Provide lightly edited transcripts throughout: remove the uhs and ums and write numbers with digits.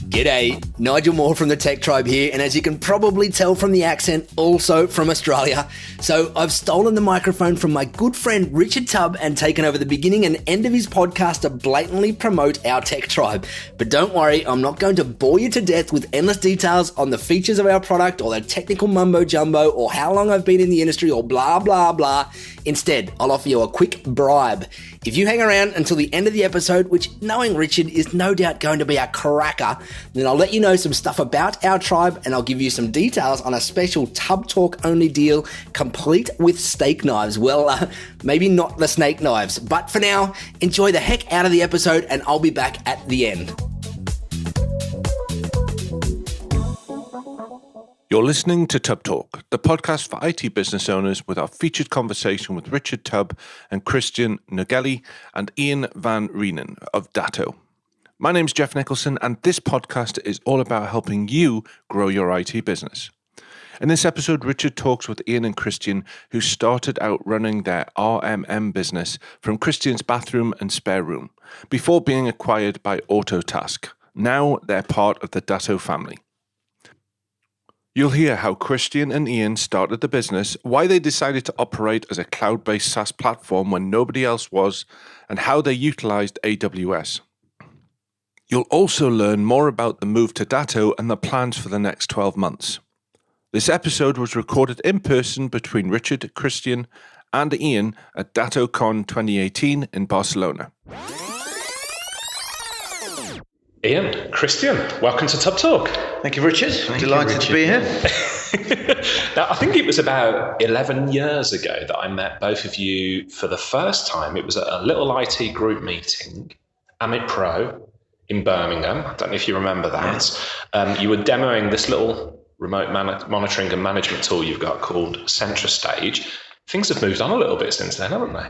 G'day, Nigel Moore from the Tech Tribe here, and as you can probably tell from the accent, also from Australia. So I've stolen the microphone from my good friend Richard Tubb and taken over the beginning and end of his podcast to blatantly promote our Tech Tribe. But don't worry, I'm not going to bore you to death with endless details on the features of our product or the technical mumbo jumbo or how long I've been in the industry or blah, blah, blah. Instead, I'll offer you a quick bribe. If you hang around until the end of the episode, which knowing Richard is no doubt going to be a cracker, then I'll let you know some stuff about our tribe and I'll give you some details on a special Tub Talk only deal complete with steak knives. Well, maybe not the snake knives, but for now, enjoy the heck out of the episode and I'll be back at the end. You're listening to Tub Talk, the podcast for IT business owners with our featured conversation with Richard Tubb and Christian Nagele and Ian van Reenen of Datto. My name's Jeff Nicholson, and this podcast is all about helping you grow your IT business. In this episode, Richard talks with Ian and Christian, who started out running their RMM business from Christian's bathroom and spare room, before being acquired by Autotask. Now they're part of the Datto family. You'll hear how Christian and Ian started the business, why they decided to operate as a cloud-based SaaS platform when nobody else was, and how they utilized AWS. You'll also learn more about the move to Datto and the plans for the next 12 months. This episode was recorded in person between Richard, Christian, and Ian at DattoCon 2018 in Barcelona. Ian, Christian, welcome to Tub Talk. Thank you, Richard. Delighted to be here. Now, I think it was about 11 years ago that I met both of you for the first time. It was at a little IT group meeting, Amit Pro in Birmingham. I don't know if you remember that. Yeah. You were demoing this little remote monitoring and management tool you've got called CentraStage. Things have moved on a little bit since then, haven't they?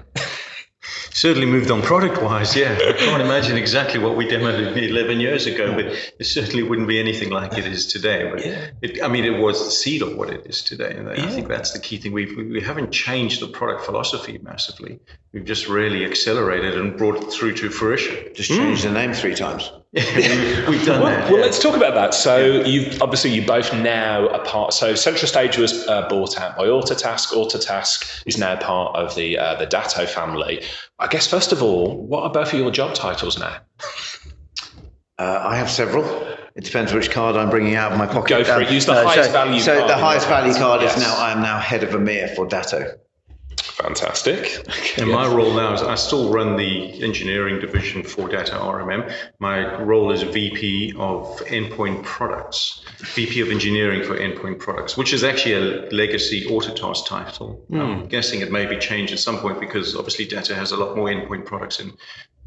Certainly moved on product-wise, yeah. I can't imagine exactly what we demoed 11 years ago, but it certainly wouldn't be anything like it is today. But it was the seed of what it is today. And I think that's the key thing. We haven't changed the product philosophy massively. We've just really accelerated and brought it through to fruition. Just changed the name 3 times. We've done that. Well, let's talk about that. So you both now are part. So CentraStage was bought out by Autotask. Autotask is now part of the Datto family. I guess first of all, what are both of your job titles now? I have several. It depends which card I'm bringing out of my pocket. Go for it. Use the highest value card. So the highest value card is I am now head of EMEA for Datto. Fantastic. And my role now is I still run the engineering division for Datto RMM. My role is VP of Endpoint Products, VP of Engineering for Endpoint Products, which is actually a legacy Autotask title. I'm guessing it may be changed at some point because obviously Datto has a lot more endpoint products than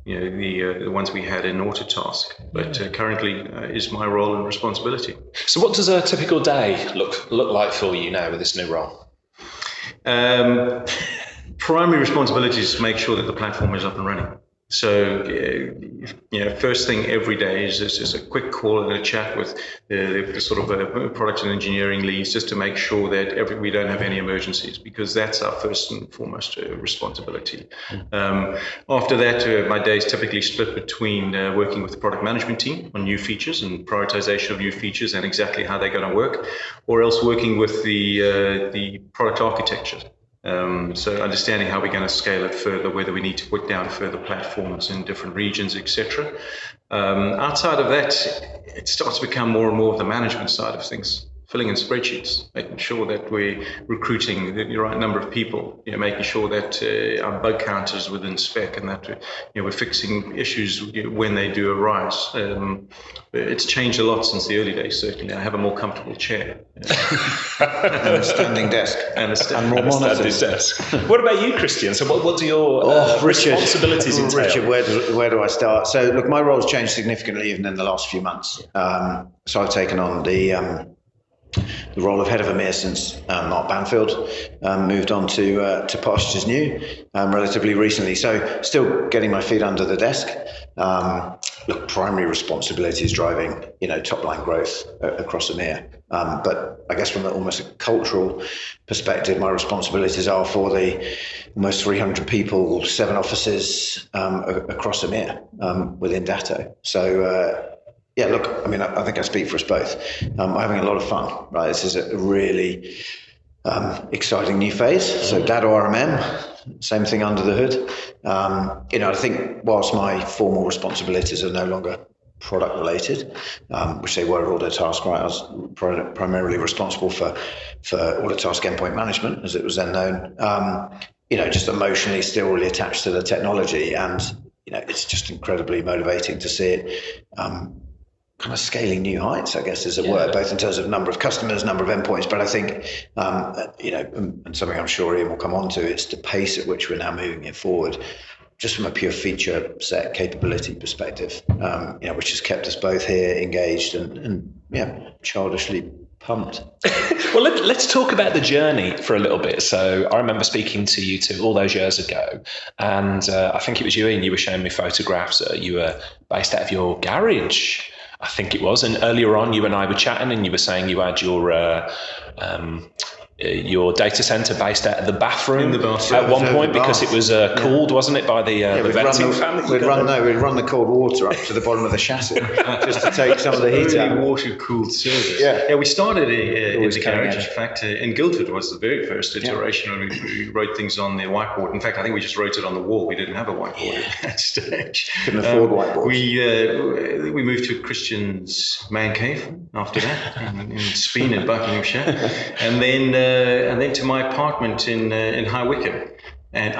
the ones we had in Autotask. But currently is my role and responsibility. So what does a typical day look like for you now with this new role? Primary responsibility is to make sure that the platform is up and running. So, first thing every day is just a quick call and a chat with the sort of product and engineering leads just to make sure that we don't have any emergencies, because that's our first and foremost responsibility. After that, my day is typically split between working with the product management team on new features and prioritization of new features and exactly how they're going to work, or else working with the product architecture. So understanding how we're going to scale it further, whether we need to put down further platforms in different regions, etc. Outside of that, it starts to become more and more of the management side of things. Filling in spreadsheets, making sure that we're recruiting the right number of people, making sure that our bug count is within spec and that we're fixing issues when they do arise. It's changed a lot since the early days, certainly. I have a more comfortable chair. And a standing desk. And more monitors. Desk. What about you, Christian? So what do your responsibilities entail? Richard, where do I start? So look, my role's changed significantly even in the last few months. So I've taken on the the role of head of EMEA since Mark Banfield moved on to pastures new relatively recently. So still getting my feet under the desk. Look, primary responsibility is driving, top line growth across EMEA. But I guess from almost a cultural perspective, my responsibilities are for the almost 300 people, 7 offices across EMEA within Datto. So yeah, look, I mean, I think I speak for us both. I'm having a lot of fun, right? This is a really exciting new phase. So Datto RMM, same thing under the hood. I think whilst my formal responsibilities are no longer product related, which they were at Autotask, right? I was primarily responsible for Autotask endpoint management, as it was then known. Just emotionally still really attached to the technology, and it's just incredibly motivating to see it kind of scaling new heights, I guess, as it were, both in terms of number of customers, number of endpoints. But I think, and something I'm sure Ian will come on to, it's the pace at which we're now moving it forward, just from a pure feature set capability perspective, which has kept us both here engaged and childishly pumped. Well, let's talk about the journey for a little bit. So I remember speaking to you all those years ago, and I think it was you, Ian, you were showing me photographs. You were based out of your garage, I think it was. And earlier on, you and I were chatting, and you were saying you had your data center based out of the bathroom at one point because it was cooled, wasn't it, by the venting fan? We'd run the cold water up to the bottom of the chassis just to take some of the heat out. Water cooled service. Yeah, we started in the garage. In fact, in Guildford was the very first iteration when we wrote things on the whiteboard. In fact, I think we just wrote it on the wall. We didn't have a whiteboard at that stage. Couldn't afford whiteboards. We moved to Christian's man cave after that in Speen in Buckinghamshire, and then to my apartment in High Wycombe. And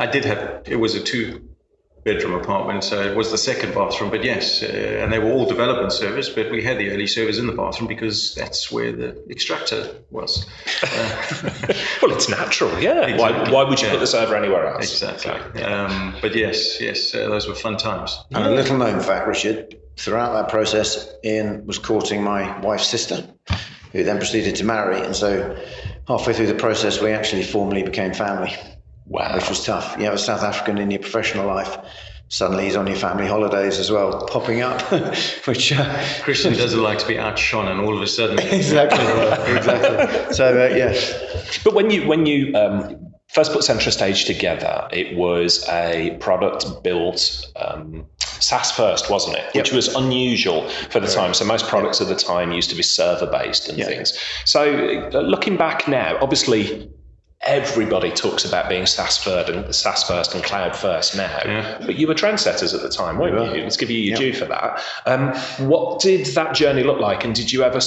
it was a 2-bedroom apartment, so it was the second bathroom, but yes, and they were all development servers, but we had the early servers in the bathroom because that's where the extractor was. Well, it's natural, yeah. Exactly. Why would you put the server anywhere else? Exactly. But yes, those were fun times. And a little known fact, Richard, throughout that process, Ian was courting my wife's sister, who then proceeded to marry, and so halfway through the process, we actually formally became family. Wow. Which was tough. You have a South African in your professional life, suddenly he's on your family holidays as well, popping up, which... Christian doesn't like to be outshone, and all of a sudden... Exactly. So, yes. But when you first put CentraStage together, it was a product built... SaaS first, wasn't it? Which was unusual for the time. So most products at the time used to be server-based and things. So looking back now, obviously everybody talks about being SaaS first and cloud first now. But you were trendsetters at the time, weren't you? Let's give you your due for that. What did that journey look like? And did you ever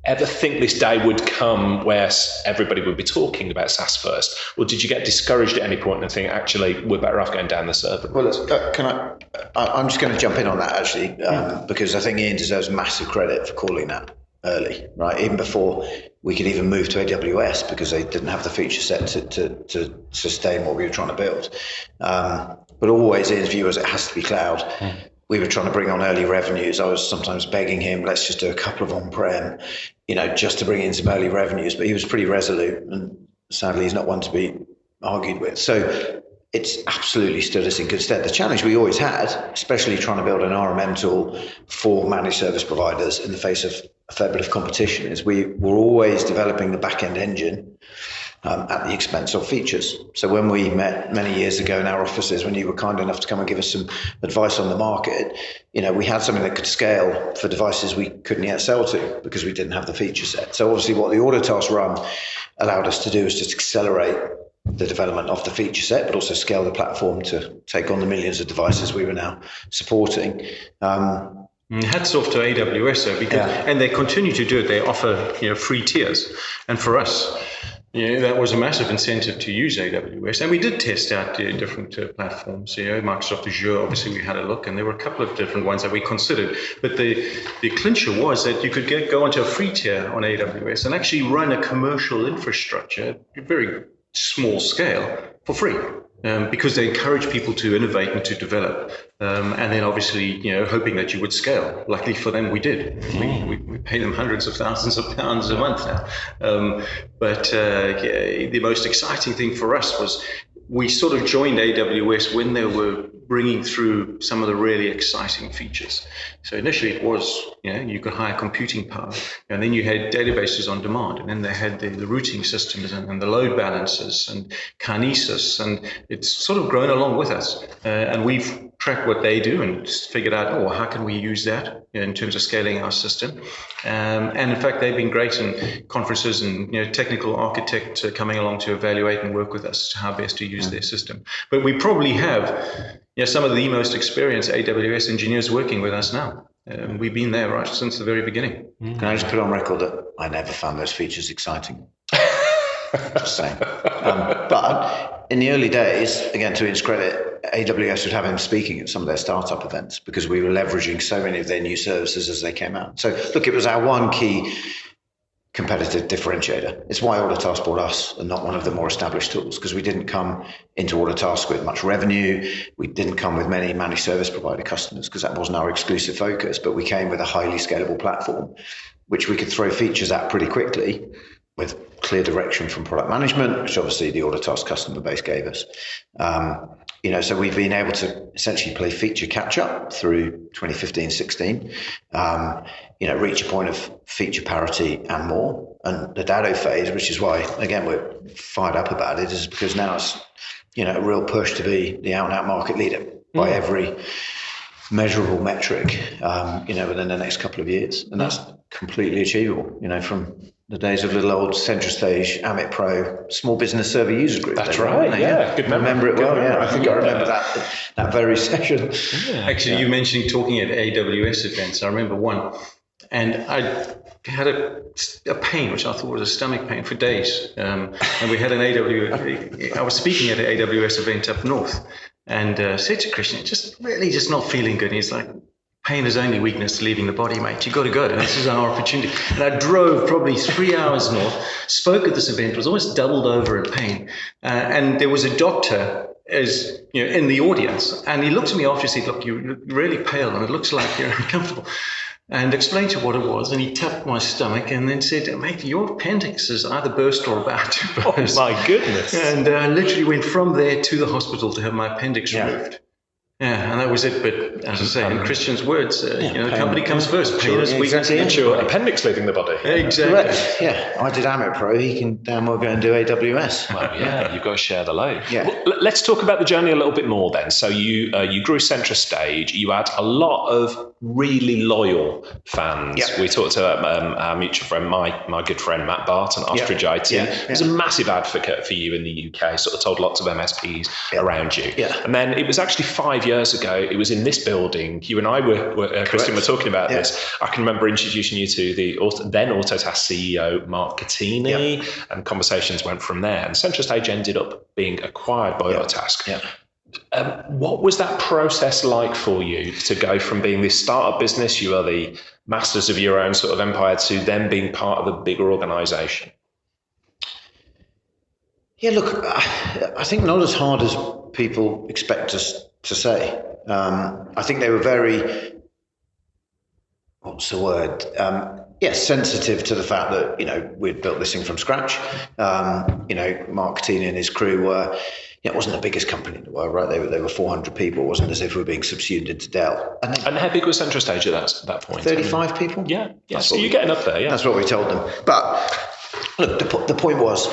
ever think this day would come where everybody would be talking about SaaS first? Or did you get discouraged at any point and think, actually, we're better off going down the server? Well, I'm just going to jump in on that, actually, because I think Ian deserves massive credit for calling that early, right? Even before we could even move to AWS, because they didn't have the feature set to sustain what we were trying to build. But always Ian's view was it has to be cloud. We were trying to bring on early revenues. I was sometimes begging him, let's just do a couple of on-prem, just to bring in some early revenues. But he was pretty resolute, and sadly, he's not one to be argued with. So it's absolutely stood us in good stead. The challenge we always had, especially trying to build an RMM tool for managed service providers in the face of a fair bit of competition, is we were always developing the back-end engine at the expense of features. So when we met many years ago in our offices, when you were kind enough to come and give us some advice on the market, we had something that could scale for devices we couldn't yet sell to because we didn't have the feature set. So obviously what the Autotask run allowed us to do is just accelerate the development of the feature set, but also scale the platform to take on the millions of devices we were now supporting. Hats off to AWS, though, and they continue to do it. They offer free tiers, and for us, that was a massive incentive to use AWS. And we did test out different platforms. Microsoft Azure, obviously we had a look, and there were a couple of different ones that we considered. But the clincher was that you could go onto a free tier on AWS and actually run a commercial infrastructure at a very small scale for free. because they encourage people to innovate and to develop. And then obviously, hoping that you would scale. Luckily for them, we did. We pay them hundreds of thousands of pounds a month now. But the most exciting thing for us was we sort of joined AWS when they were bringing through some of the really exciting features. So initially it was, you could hire computing power, and then you had databases on demand, and then they had the routing systems and the load balancers and Kinesis, and it's sort of grown along with us. And we've tracked what they do and figured out, how can we use that in terms of scaling our system? And in fact, they've been great in conferences and technical architects coming along to evaluate and work with us how best to use their system. But we probably have some of the most experienced AWS engineers working with us now. We've been there right since the very beginning. Can I just put on record that I never found those features exciting? Just saying. But in the early days, again, to his credit, AWS would have him speaking at some of their startup events because we were leveraging so many of their new services as they came out. So look, it was our one key competitive differentiator. It's why Autotask bought us and not one of the more established tools, because we didn't come into Autotask with much revenue. We didn't come with many managed service provider customers because that wasn't our exclusive focus, but we came with a highly scalable platform, which we could throw features at pretty quickly with clear direction from product management, which obviously the Autotask customer base gave us. So we've been able to essentially play feature catch up through 2015-16, reach a point of feature parity and more. And the Datto phase, which is why, again, we're fired up about it, is because now it's, a real push to be the out-and-out market leader by every measurable metric, within the next couple of years. And that's completely achievable, from the days of little old CentraStage, Amit Pro, small business server user group. That's right, yeah. Good memory. Remember it well, yeah. I think I remember that very session. Yeah. Actually, you mentioned talking at AWS events. I remember one, and I had a pain, which I thought was a stomach pain for days. And we had I was speaking at an AWS event up north, and said to Christian, just not feeling good. And he's like, pain is only weakness leaving the body, mate. You got to go. This is our opportunity. And I drove probably 3 hours north, spoke at this event, was almost doubled over in pain. And there was a doctor in the audience. And he looked at me after and said, look, you're really pale and it looks like you're uncomfortable. And explained to what it was. And he tapped my stomach and then said, mate, your appendix is either burst or about to burst. Oh, my goodness. And I literally went from there to the hospital to have my appendix removed. Yeah, and that was it. But as I say, in Christian's words, company comes first. Pain is weakness. It's your appendix leaving the body. Exactly. Correct. Yeah, I did Amit Pro. He can damn well go and do AWS. Well, yeah, you've got to share the load. Yeah. Well, let's talk about the journey a little bit more then. So you grew CentraStage. You had a lot of really loyal fans. Yep. We talked to our mutual friend, my good friend Matt Barton at Ostrich IT. Yeah. He was a massive advocate for you in the UK. Sort of told lots of MSPs around you. Yeah. And then it was actually 5 years ago. It was in this building. You and I were Christian, were talking about this. I can remember introducing you to the then Autotask CEO Mark Cattini, and conversations went from there. And CentraStage ended up being acquired by Autotask. Yeah. What was that process like for you to go from being this startup business, you are the masters of your own sort of empire, to then being part of a bigger organization? Yeah, look, I think not as hard as people expect us to say. I think they were very, sensitive to the fact that, we'd built this thing from scratch. Mark Cattini and his crew were, it wasn't the biggest company in the world, right? They were 400 people. It wasn't as if we were being subsumed into Dell. And how big was CentraStage at that point? 35 people? Yeah. So you're getting up there, yeah. That's what we told them. But look, the point was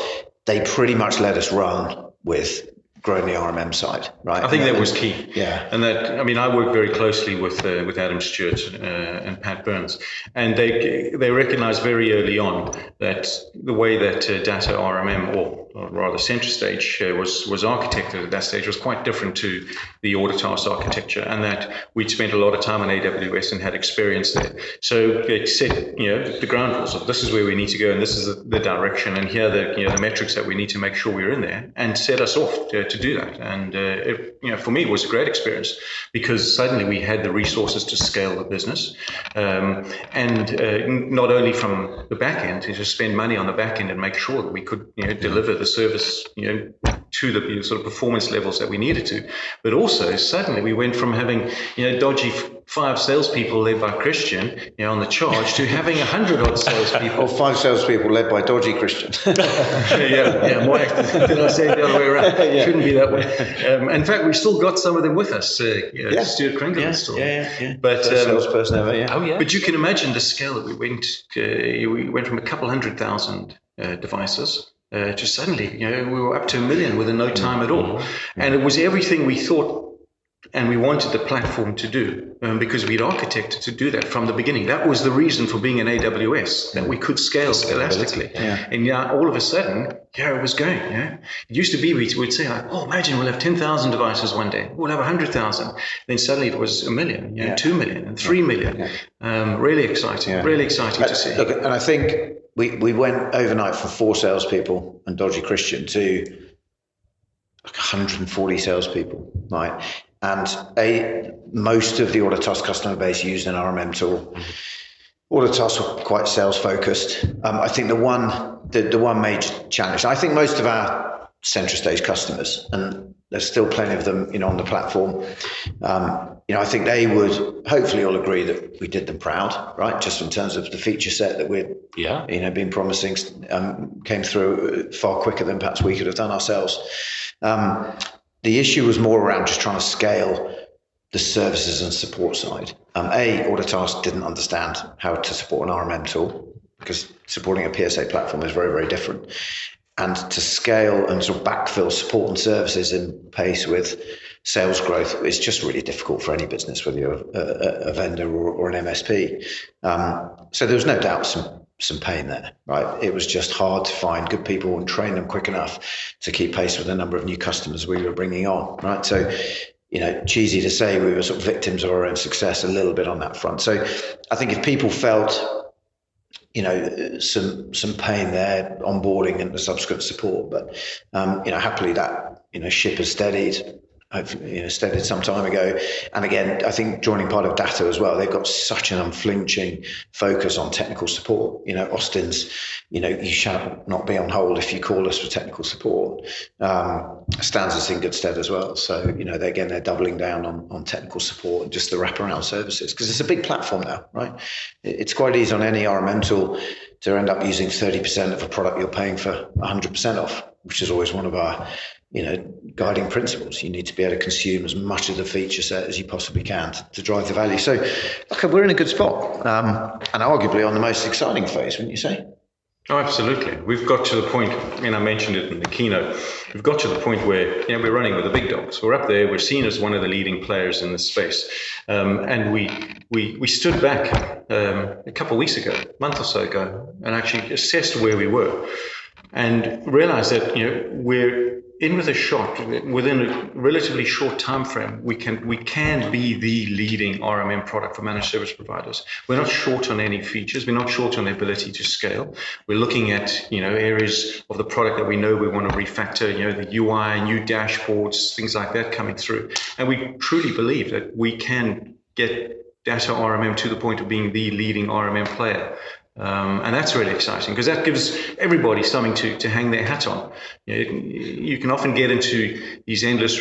they pretty much let us run with growing the RMM side, right? I think that was key. Yeah. And I work very closely with Adam Stewart and Pat Burns, and they recognized very early on that the way that Datto RMM, or rather CentraStage, was architected at that stage was quite different to the Autotask architecture, and that we'd spent a lot of time on AWS and had experience there. So it set the ground rules of this is where we need to go, and this is the direction, and here are the metrics that we need to make sure we're in there, and set us off to do that. And for me, it was a great experience because suddenly we had the resources to scale the business, and not only from the back end, to just spend money on the back end and make sure that we could deliver the service to to the sort of performance levels that we needed to. But also suddenly we went from having, dodgy 5 salespeople led by Christian, on the charge, to having 100 odd salespeople. Or 5 salespeople led by dodgy Christian. yeah. More did I say it the other way around? Yeah. Shouldn't be that way. In fact, we still got some of them with us. Stuart Kringle still. Yeah. But salesperson ever. Yeah. Oh yeah. But you can imagine the scale that we went. We went from a couple 100,000 devices. To suddenly, we were up to 1 million within no time at all. And it was everything we thought and we wanted the platform to do, because we'd architected to do that from the beginning. That was the reason for being an AWS, that we could scale elastically. Yeah. And all of a sudden, it was going. It used to be, we'd say, imagine we'll have 10,000 devices one day. We'll have 100,000. Then suddenly it was 1 million, 2 million, and 3 million. Really exciting, really exciting to see. Look, and I think we went overnight from 4 salespeople and dodgy Christian to 140 salespeople, right? And most of the Autotask customer base used an RMM tool. Autotask were quite sales focused. I think the one major challenge, I think most of our CentraStage customers, and there's still plenty of them, on the platform, I think they would hopefully all agree that we did them proud, right? Just in terms of the feature set that we'd, been promising, came through far quicker than perhaps we could have done ourselves. The issue was more around just trying to scale the services and support side. Autotask didn't understand how to support an RMM tool, because supporting a PSA platform is very, very different. And to scale and sort of backfill support and services in pace with sales growth is just really difficult for any business, whether you're a vendor or an MSP. So there was no doubt some pain there, right? It was just hard to find good people and train them quick enough to keep pace with the number of new customers we were bringing on, right? So, cheesy to say, we were sort of victims of our own success a little bit on that front. So I think if people felt, some pain there, onboarding and the subsequent support, but, happily that, ship has steadied. Hopefully, steadied some time ago. And again, I think joining part of Datto as well, they've got such an unflinching focus on technical support. Austin's, you shall not be on hold if you call us for technical support, stands us in good stead as well. So, they're doubling down on technical support and just the wraparound services, because it's a big platform now, right? It's quite easy on any RMM tool to end up using 30% of a product you're paying for 100% off, which is always one of our guiding principles. You need to be able to consume as much of the feature set as you possibly can to drive the value. So, we're in a good spot, and arguably on the most exciting phase, wouldn't you say? Oh, absolutely. We've got to the point, I mentioned it in the keynote, we've got to the point where we're running with the big dogs. We're up there, we're seen as one of the leading players in this space. And we stood back a couple of weeks ago, a month or so ago, and actually assessed where we were and realized that we're in with a shot within a relatively short time frame. We can be the leading RMM product for managed service providers. We're not short on any features. We're not short on the ability to scale. We're looking at areas of the product that we know we want to refactor. The UI, new dashboards, things like that coming through. And we truly believe that we can get Datto RMM to the point of being the leading RMM player. And that's really exciting, because that gives everybody something to hang their hat on. You can often get into these endless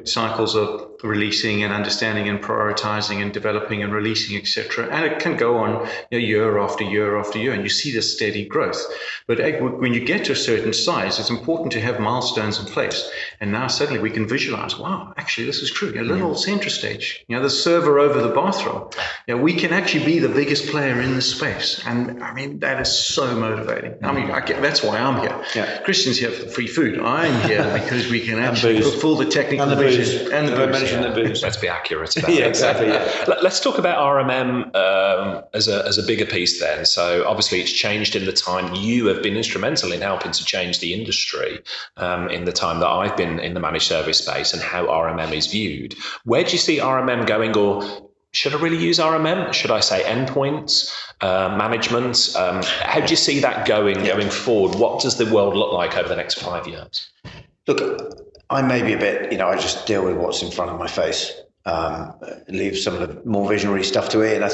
cycles of releasing and understanding and prioritizing and developing and releasing, etc. And it can go on year after year after year, and you see this steady growth. But when you get to a certain size, it's important to have milestones in place. And now suddenly we can visualize, wow, actually this is true. A little CentraStage, the server over the bathroom. We can actually be the biggest player in this space. And that is so motivating. That's why I'm here. Yeah. Christian's here for the free food. I'm here because we can actually fulfill the technical vision and the booze. Let's be accurate about that. Exactly. Yeah. Let's talk about RMM as a bigger piece then. So obviously it's changed in the time. You have been instrumental in helping to change the industry in the time that I've been in the managed service space and how RMM is viewed. Where do you see RMM going, or should I really use RMM? Should I say endpoints, management? How do you see that going forward? What does the world look like over the next 5 years? Look, I may be a bit, I just deal with what's in front of my face, leave some of the more visionary stuff to Ian. I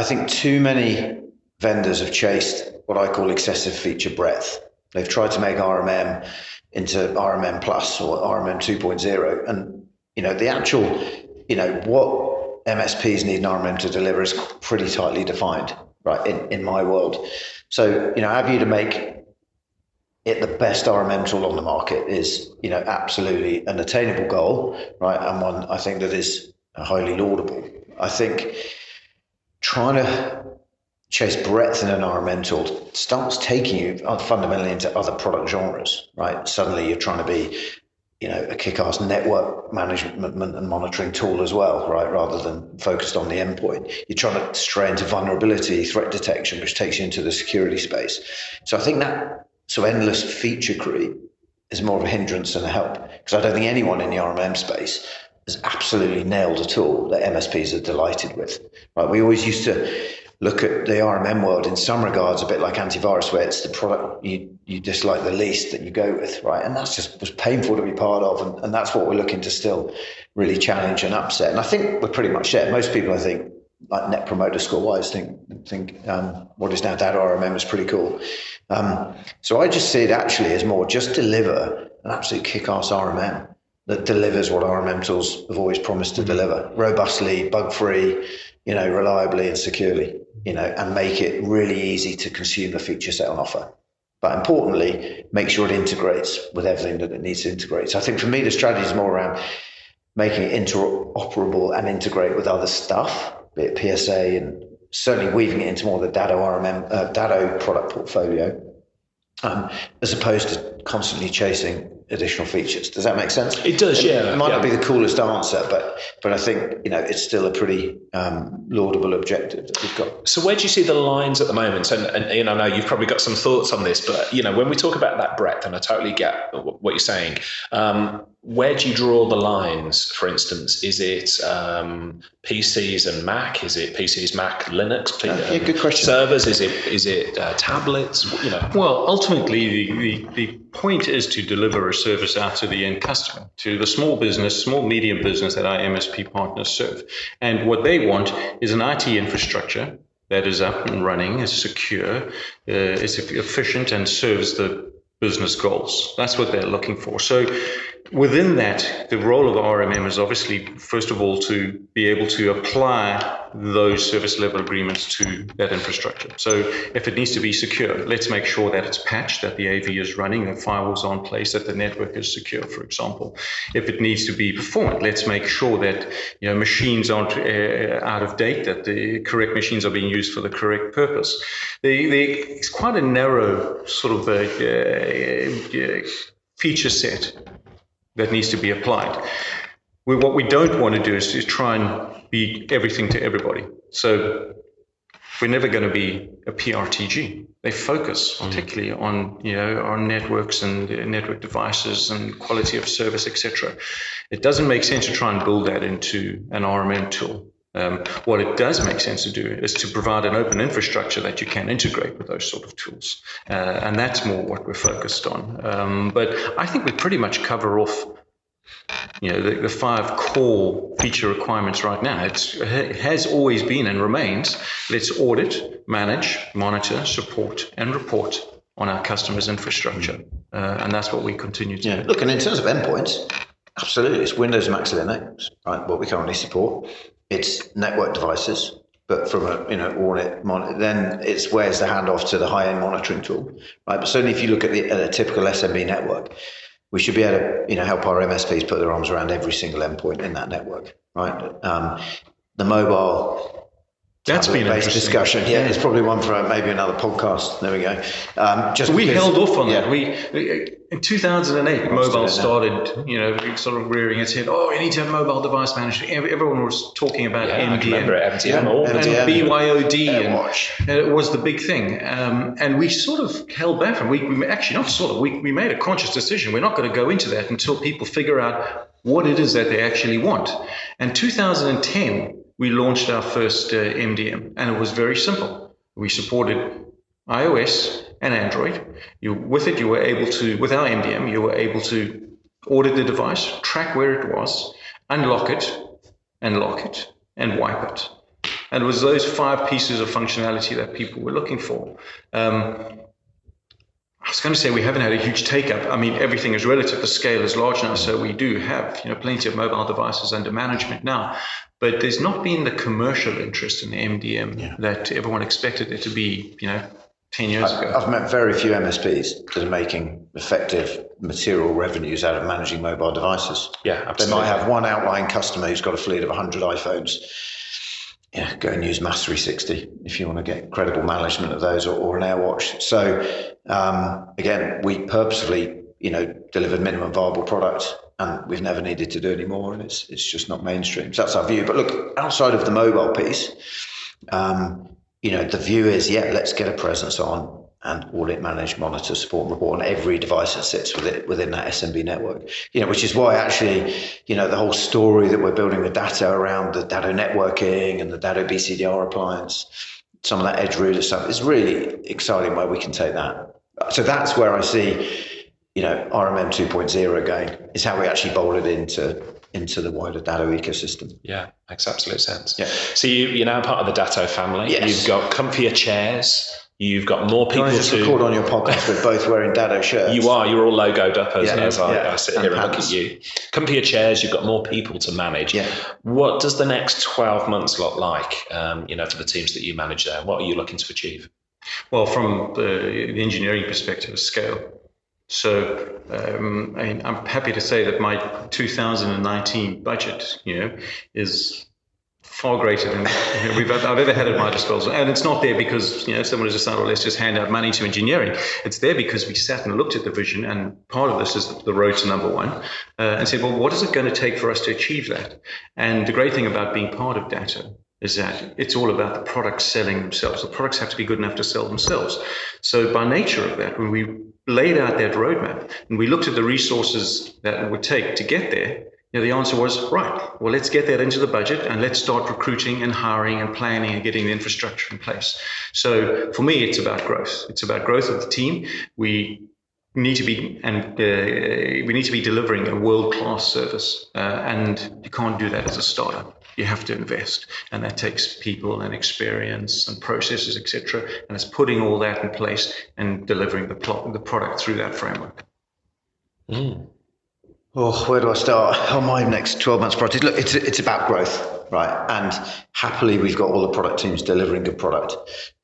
think too many vendors have chased what I call excessive feature breadth. They've tried to make RMM into RMM Plus or RMM 2.0. And, the actual, what MSPs need an RMM to deliver is pretty tightly defined, right, in my world. So, our view to make it the best RMM tool on the market is, absolutely an attainable goal, right, and one I think that is highly laudable. I think trying to chase breadth in an RMM tool starts taking you fundamentally into other product genres, right? Suddenly you're trying to be, a kick-ass network management and monitoring tool as well, right? Rather than focused on the endpoint. You're trying to stray into vulnerability, threat detection, which takes you into the security space. So I think that endless feature creep is more of a hindrance than a help, because I don't think anyone in the RMM space has absolutely nailed a tool that MSPs are delighted with, right? We always used to look at the RMM world in some regards a bit like antivirus, where it's the product you dislike the least that you go with, right? And that's just was painful to be part of, and that's what we're looking to still really challenge and upset. And I think we're pretty much there. Most people, I think, like Net Promoter Score wise, think what is now Datto RMM is pretty cool. So I just see it actually as more just deliver an absolute kick-ass RMM that delivers what RMM tools have always promised to deliver: robustly, bug-free, reliably and securely, and make it really easy to consume the feature set on offer. But importantly, make sure it integrates with everything that it needs to integrate. So I think for me, the strategy is more around making it interoperable and integrate with other stuff, be it PSA, and certainly weaving it into more of the Datto RMM, Datto product portfolio, as opposed to constantly chasing additional features. Does that make sense? It does, yeah. It might not be the coolest answer, but I think it's still a pretty laudable objective that we've got. So where do you see the lines at the moment? And I know you've probably got some thoughts on this, but when we talk about that breadth, and I totally get what you're saying, where do you draw the lines? For instance, is it PCs and Mac? Is it PCs, Mac, Linux? Yeah, good question. Servers? Is it tablets? Well, ultimately, the point is to deliver a service out to the end customer, to the small medium business that our MSP partners serve. And what they want is an IT infrastructure that is up and running, is secure, is efficient, and serves the business goals. That's what they're looking for. So within that, the role of RMM is obviously, first of all, to be able to apply those service level agreements to that infrastructure. So if it needs to be secure, let's make sure that it's patched, that the AV is running, that firewalls are in place, that the network is secure, for example. If it needs to be performant, let's make sure that machines aren't out of date, that the correct machines are being used for the correct purpose. It's quite a narrow sort of feature set that needs to be applied. What we don't want to do is try and be everything to everybody. So we're never going to be a PRTG. They focus particularly on on networks and network devices and quality of service, etc. It doesn't make sense to try and build that into an RMM tool. What it does make sense to do is to provide an open infrastructure that you can integrate with those sort of tools. And that's more what we're focused on. But I think we pretty much cover off the 5 core feature requirements right now. It has always been and remains: let's audit, manage, monitor, support, and report on our customers' infrastructure. And that's what we continue to do. Look, and in terms of endpoints, absolutely, it's Windows, Mac, Linux, right? What we currently support. It's network devices, but from audit, then it's where's the handoff to the high-end monitoring tool, right? But certainly, if you look at a typical SMB network, we should be able to help our MSPs put their arms around every single endpoint in that network, right? The mobile. That's been an discussion. Yeah, it's probably one for maybe another podcast. There we go. We held off on that. We in 2008, mobile started, sort of rearing its head. Oh, you need to have mobile device management. Everyone was talking about MDM. I remember MDM. And BYOD. And it was the big thing. And we sort of held back from. We actually not sort of. We made a conscious decision. We're not going to go into that until people figure out what it is that they actually want. And 2010. We launched our first MDM, and it was very simple. We supported iOS and Android. With our MDM, you were able to audit the device, track where it was, unlock it, and lock it, and wipe it. And it was those 5 pieces of functionality that people were looking for. I I was going to say we haven't had a huge take-up. I mean, everything is relative. The scale is large now, so we do have plenty of mobile devices under management now. But there's not been the commercial interest in the MDM that everyone expected it to be, 10 years ago. I've met very few MSPs that are making effective material revenues out of managing mobile devices. Yeah, absolutely. They might have one outlying customer who's got a fleet of 100 iPhones. Yeah, go and use Mass 360 if you want to get credible management of those, or an AirWatch. So again, we purposefully, delivered minimum viable product, and we've never needed to do any more, and it's just not mainstream. So that's our view. But look, outside of the mobile piece, the view is, let's get a presence on and audit, manage, monitor, support, and report on every device that sits within that SMB network. Which is why actually, the whole story that we're building with Datto around the Datto networking and the Datto BCDR appliance, some of that edge router stuff is really exciting where we can take that. So that's where I see, RMM 2.0 going, is how we actually bowl it into the wider Datto ecosystem. Yeah, makes absolute sense. Yeah. So you're now part of the Datto family. Yes. You've got comfier chairs. You've got more people to record on your podcast. We're both wearing Datto shirts. You're all logoed up as I sit here and look pants. at you. Comfier chairs. You've got more people to manage. Yeah. What does the next 12 months look like? For the teams that you manage there, what are you looking to achieve? Well, from the engineering perspective, scale. So I'm happy to say that my 2019 budget, is far greater than I've ever had at my disposal. And it's not there because, someone has decided, let's just hand out money to engineering. It's there because we sat and looked at the vision, and part of this is the road to number one, and said, well, what is it going to take for us to achieve that? And the great thing about being part of Datto is that it's all about the products selling themselves. The products have to be good enough to sell themselves. So by nature of that, when we laid out that roadmap and we looked at the resources that it would take to get there, the answer was, right, well, let's get that into the budget and let's start recruiting and hiring and planning and getting the infrastructure in place. So for me, it's about growth. It's about growth of the team. We need to be delivering a world-class service, and you can't do that as a startup. You have to invest, and that takes people and experience and processes, etc. And it's putting all that in place and delivering the product through that framework. Oh, where do I start on my next 12 months project? Look, it's about growth, right? And happily, we've got all the product teams delivering good product.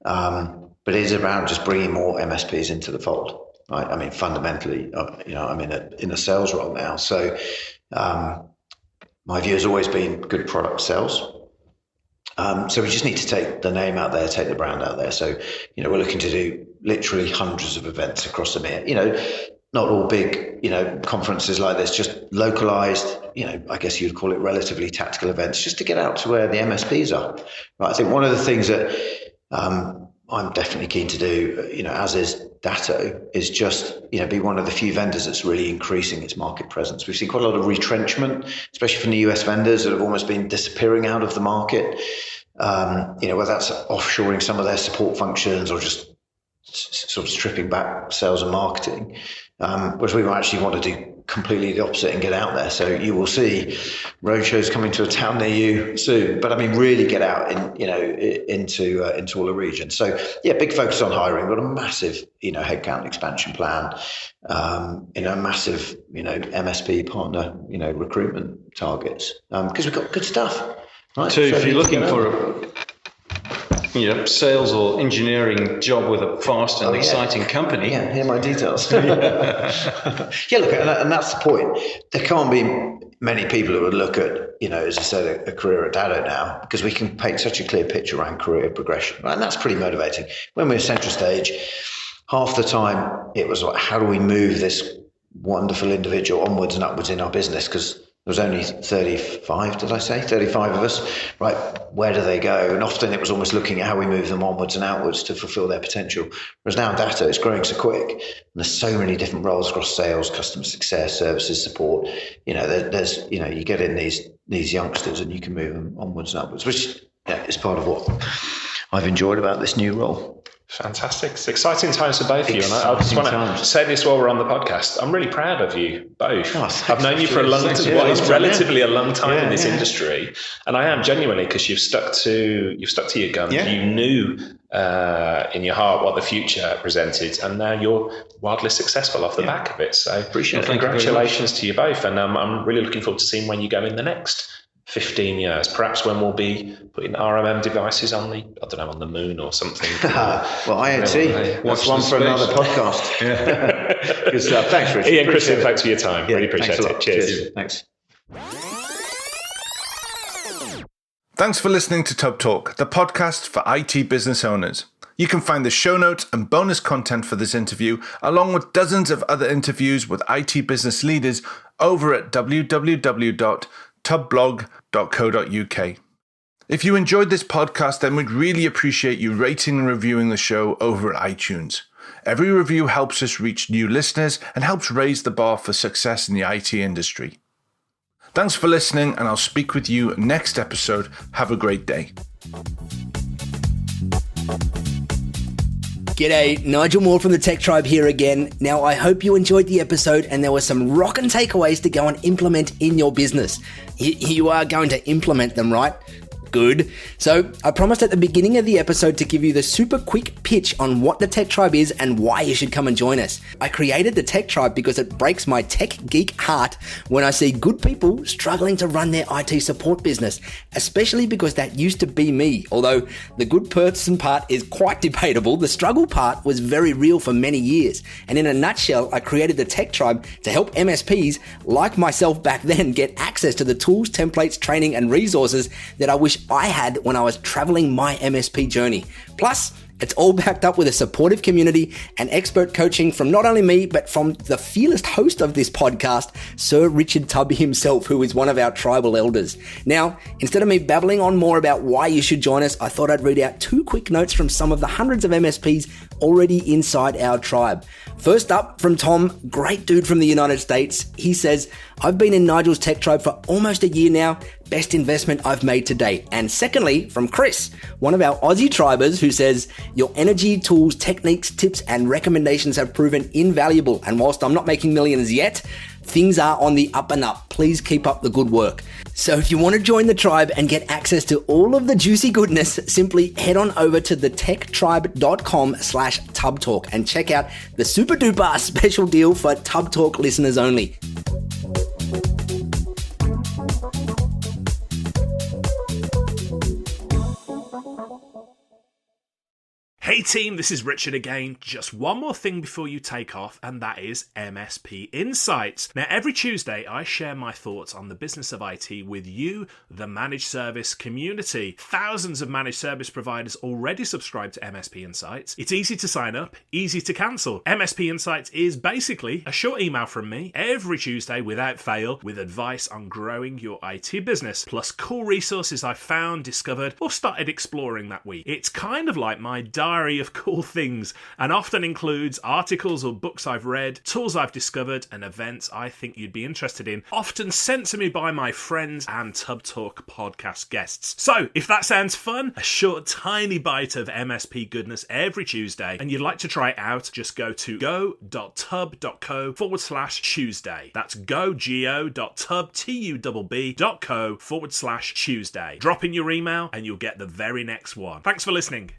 But it is around just bringing more MSPs into the fold, right? I mean, fundamentally, I'm in a sales role now. So my view has always been good product sales. So we just need to take the name out there, take the brand out there. So, we're looking to do literally hundreds of events across EMEA, not all big, conferences like this, just localized, I guess you'd call it relatively tactical events, just to get out to where the MSPs are. Right. I think one of the things that I'm definitely keen to do, as is Datto, is just, be one of the few vendors that's really increasing its market presence. We've seen quite a lot of retrenchment, especially from the US vendors that have almost been disappearing out of the market. Whether that's offshoring some of their support functions or just sort of stripping back sales and marketing. Whereas we actually want to do completely the opposite and get out there. So you will see roadshows coming to a town near you soon. But I mean, really get out into all the regions. So yeah, big focus on hiring. We've got a massive headcount expansion plan. Massive MSP partner recruitment targets because we've got good stuff. Right? So if you're looking for sales or engineering job with a fast and exciting company. Yeah, here are my details. Look, and that's the point. There can't be many people who would look at, as I said, a career at Datto now, because we can paint such a clear picture around career progression. Right? And that's pretty motivating. When we were CentraStage, half the time it was like, how do we move this wonderful individual onwards and upwards in our business? Because there was only 35 of us, right? Where do they go? And often it was almost looking at how we move them onwards and outwards to fulfill their potential. Whereas now Datto is growing so quick, and there's so many different roles across sales, customer success, services, support. There's you get in these youngsters and you can move them onwards and upwards, which is part of what I've enjoyed about this new role. Fantastic. It's exciting times for both of you. And I just want to say this while we're on the podcast. I'm really proud of you both. I've known you for a long time. Well, it's relatively a long time in this industry. And I am genuinely, because you've stuck to your guns. Yeah. You knew in your heart what the future presented. And now you're wildly successful off the back of it. So congratulations to you both. And I'm really looking forward to seeing when you go in the next 15 years, perhaps when we'll be putting RMM devices on on the moon or something. Well, IoT. That's one for another podcast. Good stuff. Thanks, Richard. Ian, Christian, thanks for your time. Really appreciate it. Cheers. Thanks. Thanks for listening to Tub Talk, the podcast for IT business owners. You can find the show notes and bonus content for this interview, along with dozens of other interviews with IT business leaders over at www.tubblog.co.uk. If you enjoyed this podcast, then we'd really appreciate you rating and reviewing the show over at iTunes. Every review helps us reach new listeners and helps raise the bar for success in the IT industry. Thanks for listening, and I'll speak with you next episode. Have a great day. G'day, Nigel Moore from the Tech Tribe here again. Now, I hope you enjoyed the episode and there were some rockin' takeaways to go and implement in your business. You are going to implement them, right? Good. So I promised at the beginning of the episode to give you the super quick pitch on what the Tech Tribe is and why you should come and join us. I created the Tech Tribe because it breaks my tech geek heart when I see good people struggling to run their IT support business, especially because that used to be me. Although the good person part is quite debatable, the struggle part was very real for many years. And in a nutshell, I created the Tech Tribe to help MSPs like myself back then get access to the tools, templates, training, and resources that I wish I had when I was traveling my MSP journey. Plus, it's all backed up with a supportive community and expert coaching from not only me, but from the fearless host of this podcast, Sir Richard Tubb himself, who is one of our tribal elders. Now, instead of me babbling on more about why you should join us, I thought I'd read out 2 quick notes from some of the hundreds of MSPs already inside our tribe. First up, from Tom, great dude from the United States. He says, I've been in Nigel's Tech Tribe for almost a year now. Best investment I've made to date. And secondly, from Chris, one of our Aussie tribers, who says, your energy, tools, techniques, tips, and recommendations have proven invaluable. And whilst I'm not making millions yet, things are on the up and up. Please keep up the good work. So if you want to join the tribe and get access to all of the juicy goodness, simply head on over to thetechtribe.com/tubtalk and check out the super duper special deal for Tub Talk listeners only. Hey team, this is Richard again. Just one more thing before you take off, and that is MSP Insights. Now, every Tuesday, I share my thoughts on the business of IT with you, the managed service community. Thousands of managed service providers already subscribe to MSP Insights. It's easy to sign up, easy to cancel. MSP Insights is basically a short email from me every Tuesday without fail with advice on growing your IT business, plus cool resources I've found, discovered, or started exploring that week. It's kind of like my diary of cool things, and often includes articles or books I've read, tools I've discovered, and events I think you'd be interested in, often sent to me by my friends and Tub Talk podcast guests. So, if that sounds fun, a short tiny bite of MSP goodness every Tuesday, and you'd like to try it out, just go to go.tub.co/Tuesday. That's go.tub.co/Tuesday. Drop in your email and you'll get the very next one. Thanks for listening.